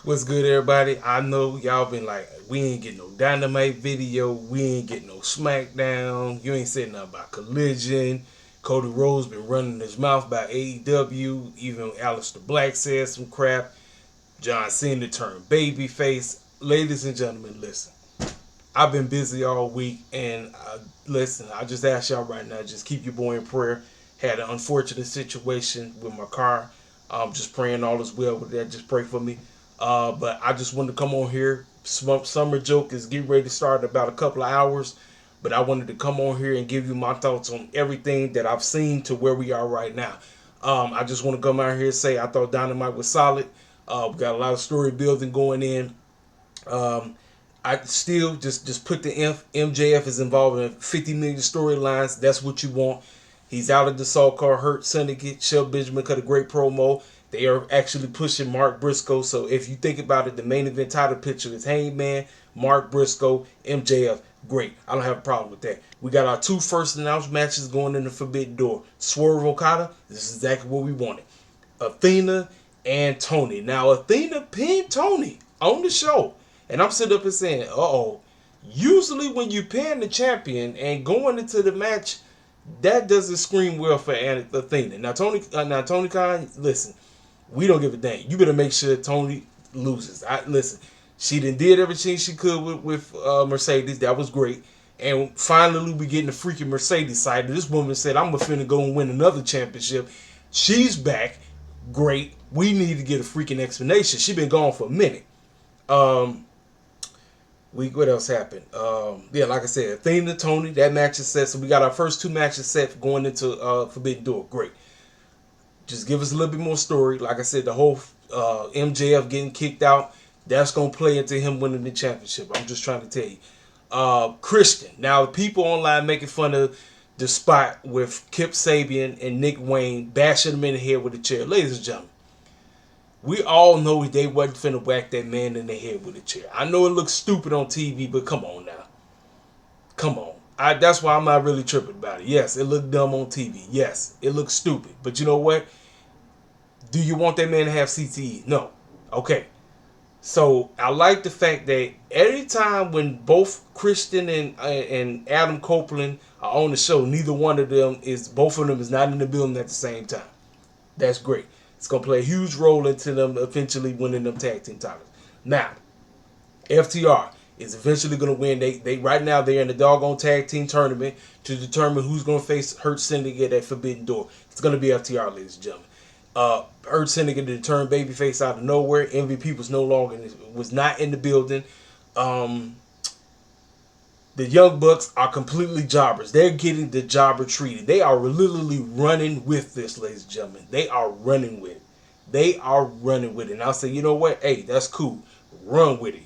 What's good, everybody? I know y'all been like, we ain't getting no Dynamite video, we ain't getting no Smackdown, you ain't saying nothing about Collision. Cody Rhodes been running his mouth about AEW, even Aleister Black said some crap. John Cena turned babyface. Ladies and gentlemen, listen. I've been busy all week, and listen, I just ask y'all right now, just keep your boy in prayer. Had an unfortunate situation with my car. Just praying all is well with that. Just pray for me. But I just wanted to come on here. Summer Joke is getting ready to start in about a couple of hours. But I wanted to come on here and give you my thoughts on everything that I've seen to where we are right now. I just want to come out here and say I thought Dynamite was solid. We got a lot of story building going in. I still just put the MJF is involved in 50 million storylines. That's what you want. He's out of the Salt Car Hurt Syndicate. Shelton Benjamin cut a great promo. They are actually pushing Mark Briscoe. So if you think about it, the main event title picture is Hangman, Mark Briscoe, MJF. Great. I don't have a problem with that. We got our two first announced matches going in the Forbidden Door. Swerve Okada. This is exactly what we wanted. Athena and Tony. Now, Athena pinned Tony on the show. And I'm sitting up and saying, uh-oh. Usually when you pin the champion and going into the match, that doesn't scream well for Athena. Now, Tony Khan, listen, we don't give a damn. You better make sure Tony loses. Listen, she did everything she could with Mercedes. That was great. And finally, we getting the freaking Mercedes side. This woman said, I'm finna go and win another championship. She's back. Great. We need to get a freaking explanation. She been gone for a minute. What else happened? Like I said, Athena, Tony, that match is set. So we got our first two matches set going into Forbidden Door. Great. Just give us a little bit more story. Like I said, the whole MJF getting kicked out, that's going to play into him winning the championship. I'm just trying to tell you. Christian. Now, people online making fun of the spot with Kip Sabian and Nick Wayne bashing him in the head with a chair. Ladies and gentlemen, we all know they wasn't finna whack that man in the head with a chair. I know it looks stupid on TV, but come on now. Come on. That's why I'm not really tripping about it. Yes, it looked dumb on TV. Yes, it looks stupid. But you know what? Do you want that man to have CTE? No. Okay. So I like the fact that every time when both Christian and Adam Copeland are on the show, both of them is not in the building at the same time. That's great. It's going to play a huge role into them eventually winning them tag team titles. Now, FTR is eventually going to win. They right now they're in the doggone tag team tournament to determine who's going to face Hurt Syndicate at Forbidden Door. It's going to be FTR, ladies and gentlemen. Hurt Syndicate to turn babyface out of nowhere. MVP was not in the building. The Young Bucks are completely jobbers. They're getting the jobber treated. They are literally running with this, ladies and gentlemen. They are running with it. They are running with it. And I'll say, you know what? Hey, that's cool. Run with it.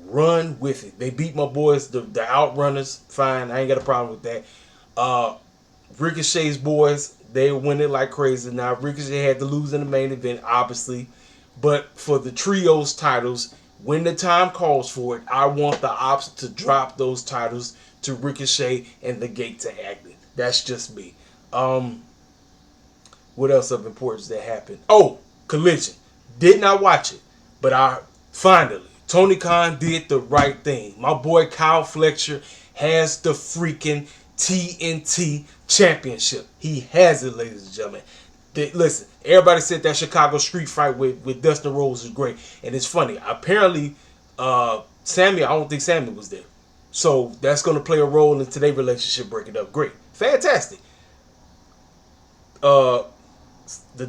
Run with it. They beat my boys, the Outrunners. Fine. I ain't got a problem with that. Ricochet's boys, they win it like crazy. Now, Ricochet had to lose in the main event, obviously. But for the trios titles, when the time calls for it, I want the Ops to drop those titles to Ricochet and the Gate to Agnew. That's just me. What else of importance that happened? Oh, Collision. Did not watch it, but finally, Tony Khan did the right thing. My boy Kyle Fletcher has the freaking TNT Championship. He has it, ladies and gentlemen. Listen, everybody said that Chicago street fight with Dustin Rhodes is great. And it's funny. Apparently, Sammy, I don't think Sammy was there. So that's going to play a role into their relationship breaking up. Great. Fantastic. The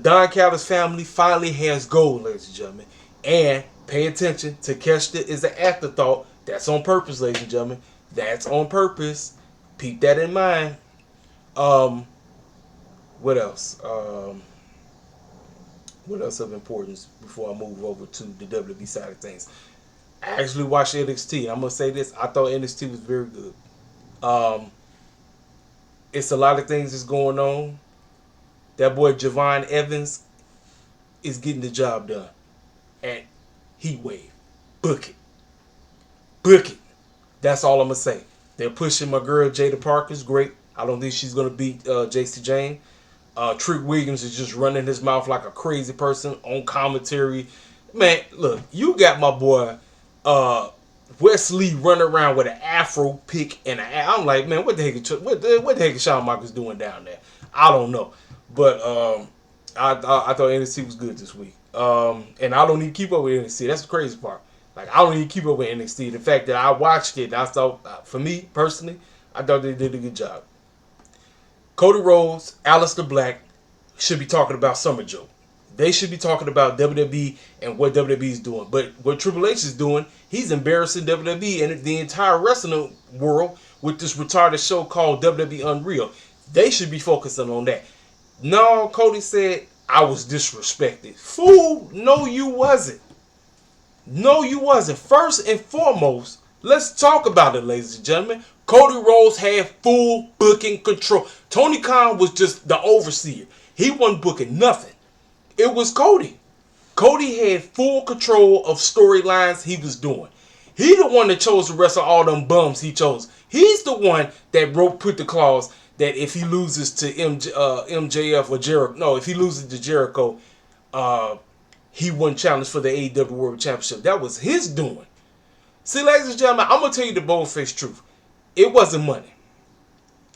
Don Callis family finally has gold, ladies and gentlemen. And pay attention. Takeshita is an afterthought. That's on purpose, ladies and gentlemen. That's on purpose. Keep that in mind. What else? What else of importance before I move over to the WWE side of things? I actually watched NXT. I'm going to say this. I thought NXT was very good. It's a lot of things that's going on. That boy Javon Evans is getting the job done. And Heat Wave. Book it. Book it. That's all I'm going to say. They're pushing my girl Jada Parker's great. I don't think she's going to beat JC Jane. Trick Williams is just running his mouth like a crazy person on commentary. Man, look, you got my boy Wesley running around with an afro pick and I'm like, man, what the heck is Shawn Michaels doing down there? I don't know, but I thought NXT was good this week, and I don't need to keep up with NXT. That's the crazy part. Like, I don't need to keep up with NXT. The fact that I watched it, and I thought, for me personally, I thought they did a good job. Cody Rhodes, Aleister Black should be talking about Summer Joke. They should be talking about WWE and what WWE is doing. But what Triple H is doing, he's embarrassing WWE and the entire wrestling world with this retarded show called WWE Unreal. They should be focusing on that. No, Cody said, I was disrespected. Fool, no you wasn't. No you wasn't. First and foremost, let's talk about it, ladies and gentlemen. Cody Rhodes had full booking control. Tony Khan was just the overseer. He wasn't booking nothing. It was Cody. Cody had full control of storylines he was doing. He the one that chose to wrestle all them bums he chose. He's the one that put the clause that if he loses to MJF or Jericho, no, if he loses to Jericho, he wouldn't challenge for the AEW World Championship. That was his doing. See, ladies and gentlemen, I'm going to tell you the bold-faced truth. It wasn't money.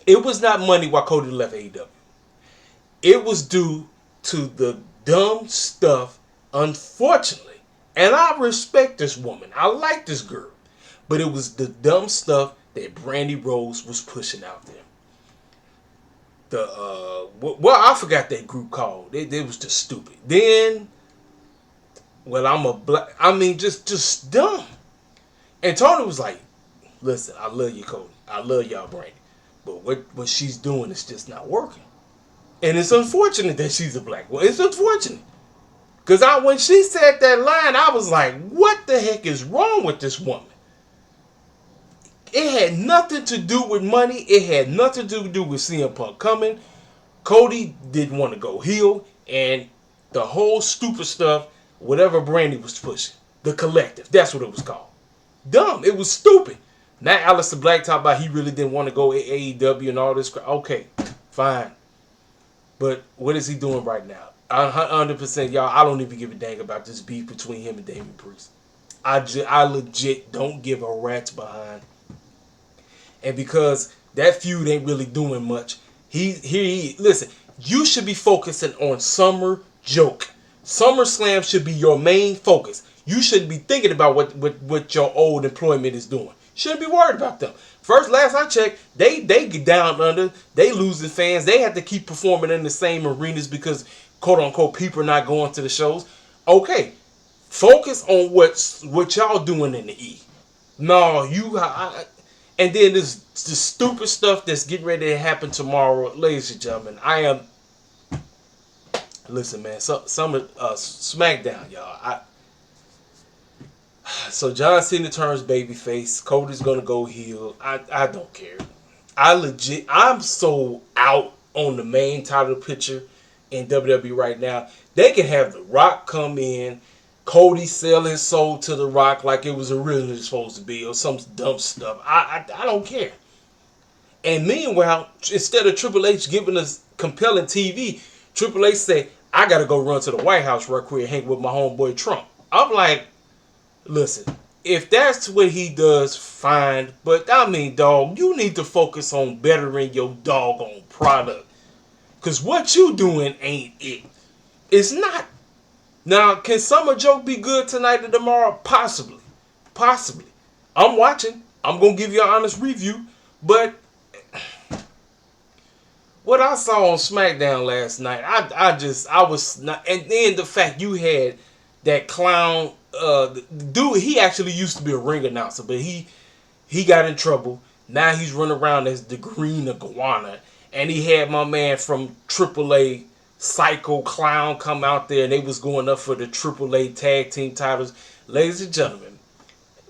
It was not money why Cody left AEW. It was due to the dumb stuff, unfortunately. And I respect this woman. I like this girl. But it was the dumb stuff that Brandy Rose was pushing out there. I forgot that group called. It was just stupid. Then, just dumb. And Tony was like, listen, I love you, Cody. I love y'all, Brandy. But what she's doing is just not working. And it's unfortunate that she's a black woman. It's unfortunate. Because when she said that line, I was like, what the heck is wrong with this woman? It had nothing to do with money. It had nothing to do with CM Punk coming. Cody didn't want to go heel. And the whole stupid stuff, whatever Brandy was pushing. The Collective. That's what it was called. Dumb. It was stupid. Now Aleister Black talked about he really didn't want to go AEW and all this crap. Okay, fine. But what is he doing right now? 100%, y'all, I don't even give a dang about this beef between him and Damian Priest. I legit don't give a rat's behind. And because that feud ain't really doing much, listen, you should be focusing on Summer Joke. SummerSlam should be your main focus. You shouldn't be thinking about what your old employment is doing. Shouldn't be worried about them. Last I checked, they get down under. They losing fans. They have to keep performing in the same arenas because, quote unquote, people are not going to the shows. Okay, focus on what y'all doing in the E. No, and then this stupid stuff that's getting ready to happen tomorrow, ladies and gentlemen. Listen, man. Smackdown, y'all. So John Cena turns babyface. Cody's gonna go heel. I don't care. I'm so out on the main title picture in WWE right now. They can have The Rock come in, Cody sell his soul to The Rock like it was originally supposed to be, or some dumb stuff. I don't care. And meanwhile, instead of Triple H giving us compelling TV, Triple H say, I gotta go run to the White House right quick and hang with my homeboy Trump. I'm like, listen, if that's what he does, fine. But dog, you need to focus on bettering your doggone product. Because what you doing ain't it. It's not. Now, can Summer Joke be good tonight or tomorrow? Possibly. Possibly. I'm watching. I'm going to give you an honest review. But what I saw on SmackDown last night, I was not. And then the fact you had that clown, dude, he actually used to be a ring announcer, but he got in trouble. Now he's running around as the Green Iguana. And he had my man from AAA, Psycho Clown, come out there, and they was going up for the AAA tag team titles. Ladies and gentlemen,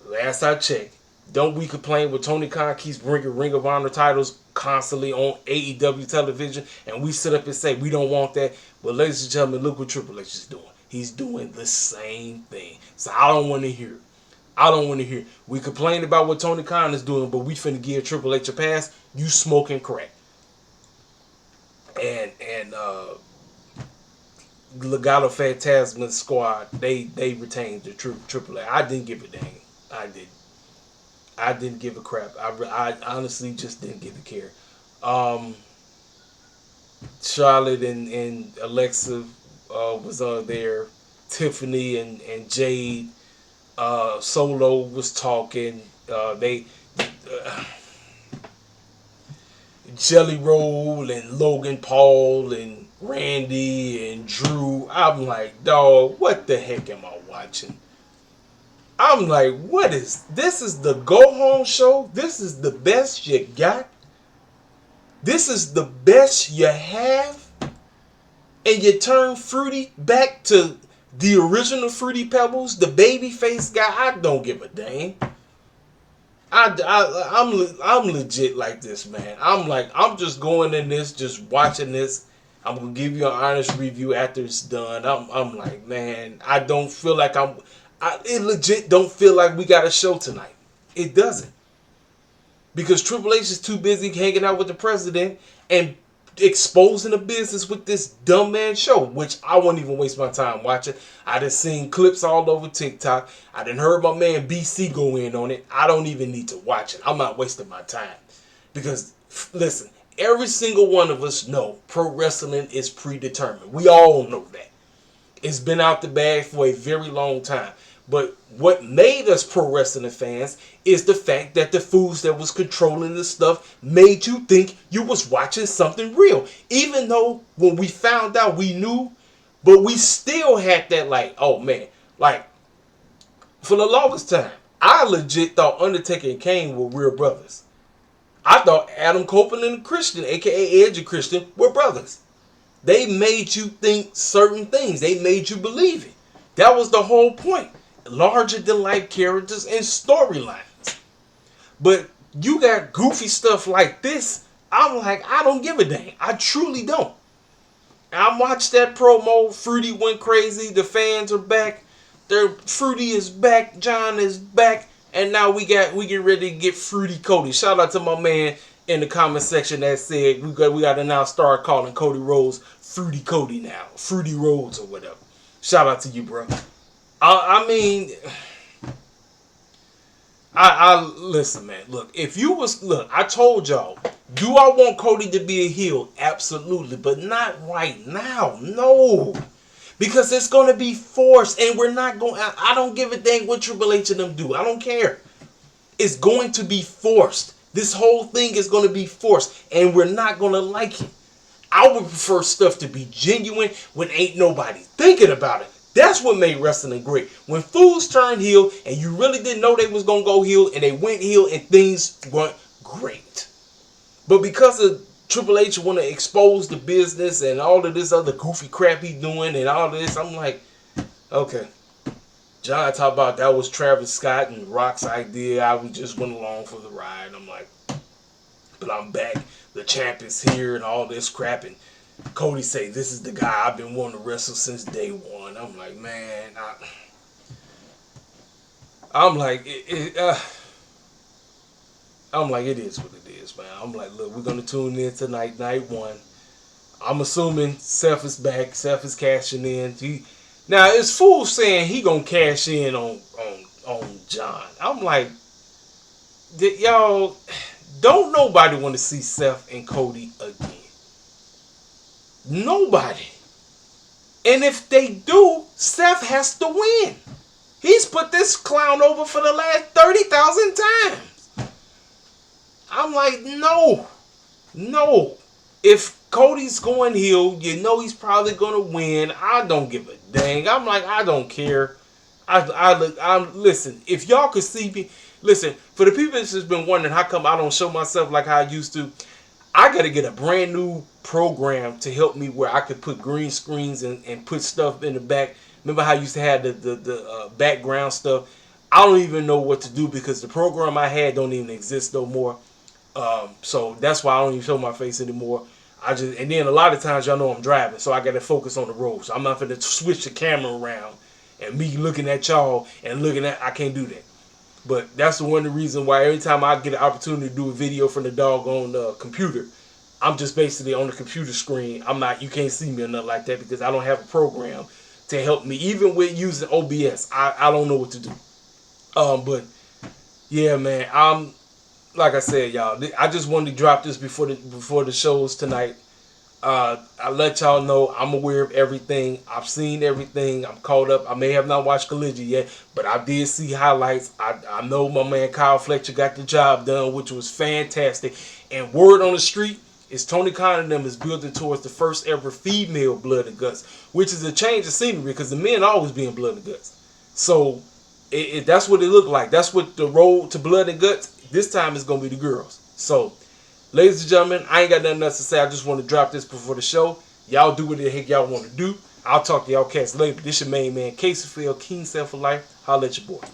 last I checked, don't we complain when Tony Khan keeps bringing Ring of Honor titles constantly on AEW television, and we sit up and say we don't want that? But ladies and gentlemen, look what Triple H is doing. He's doing the same thing. So I don't want to hear it. I don't want to hear it. We complain about what Tony Khan is doing, but we finna give Triple H a pass. You smoking crack. And Legado Fantasma squad, they retained the Triple A. I didn't give a dang. I didn't give a crap. I honestly just didn't give a care. Charlotte and Alexa was there. Tiffany and Jade. Solo was talking. They Jelly Roll and Logan Paul and Randy and Drew. I'm like, dog, what the heck am I watching? I'm like, what is this? Is the go home show? This is the best you got? This is the best you have? And you turn Fruity back to the original Fruity Pebbles, the babyface guy? I don't give a damn. I'm legit like this, man. I'm just going in this, just watching this. I'm gonna give you an honest review after it's done. I'm like, man, I don't feel like it legit don't feel like we got a show tonight. It doesn't. Because Triple H is too busy hanging out with the president and exposing the business with this dumb man show, which I won't even waste my time watching. I done seen clips all over TikTok. I done heard my man BC go in on it. I don't even need to watch it. I'm not wasting my time. Because, listen, every single one of us know pro wrestling is predetermined. We all know that. It's been out the bag for a very long time. But what made us pro wrestling fans is the fact that the fools that was controlling the stuff made you think you was watching something real. Even though when we found out we knew, but we still had that like, oh man, like for the longest time, I legit thought Undertaker and Kane were real brothers. I thought Adam Copeland and Christian, aka Edge and Christian, were brothers. They made you think certain things. They made you believe it. That was the whole point. Larger than life characters and storylines. But you got goofy stuff like this. I'm like, I don't give a dang. I truly don't. I watched that promo. Fruity went crazy. The fans are back. Fruity is back. John is back. And now we get ready to get Fruity Cody. Shout out to my man in the comment section that said we got to now start calling Cody Rhodes Fruity Cody now. Fruity Rhodes or whatever. Shout out to you, bro. I mean, I listen, man. Look, I told y'all, do I want Cody to be a heel? Absolutely, but not right now. No, because it's gonna be forced, and we're not going. I don't give a dang what Triple H and them do. I don't care. It's going to be forced. This whole thing is going to be forced, and we're not gonna like it. I would prefer stuff to be genuine when ain't nobody thinking about it. That's what made wrestling great. When fools turned heel and you really didn't know they was going to go heel and they went heel and things went great. But because of Triple H want to expose the business and all of this other goofy crap he doing and all of this, I'm like, okay. John talked about that was Travis Scott and Rock's idea. I just went along for the ride. I'm like, but I'm back. The champ is here and all this crap. And Cody say, this is the guy I've been wanting to wrestle since day one. I'm like, man, I'm like, it is what it is, man. I'm like, look, we're going to tune in tonight, night one. I'm assuming Seth is back. Seth is cashing in. Now, it's fool saying he going to cash in on John. I'm like, y'all, don't nobody want to see Seth and Cody again. Nobody. And if they do, Seth has to win. He's put this clown over for the last 30,000 times. I'm like, no. If Cody's going heel, you know he's probably going to win. I don't give a dang. I'm like, I don't care. Listen, if y'all could see me, listen, for the people that's just been wondering how come I don't show myself like how I used to, I got to get a brand new program to help me where I could put green screens and put stuff in the back. Remember how I used to have the background stuff? I don't even know what to do because the program I had don't even exist no more. So that's why I don't even show my face anymore. And then a lot of times y'all know I'm driving, so I got to focus on the road. So I'm not going to switch the camera around and me looking at y'all and I can't do that. But that's one of the reasons why every time I get an opportunity to do a video from the doggone computer, I'm just basically on the computer screen. I'm not. You can't see me or nothing like that because I don't have a program to help me. Even with using OBS, I don't know what to do. But yeah, man. Like I said, y'all. I just wanted to drop this before the shows tonight. I let y'all know I'm aware of everything. I've seen everything. I'm caught up. I may have not watched Collision yet, but I did see highlights. I know my man Kyle Fletcher got the job done, which was fantastic. And word on the street is Tony Khan and them is building towards the first ever female Blood and Guts, which is a change of scenery because the men always being Blood and Guts. So that's what it looked like. That's what the road to Blood and Guts this time is going to be the girls. So, ladies and gentlemen, I ain't got nothing else to say. I just want to drop this before the show. Y'all do what the heck y'all want to do. I'll talk to y'all cats later. This your main man, Casey Field, King Self for Life. Holla at your boy.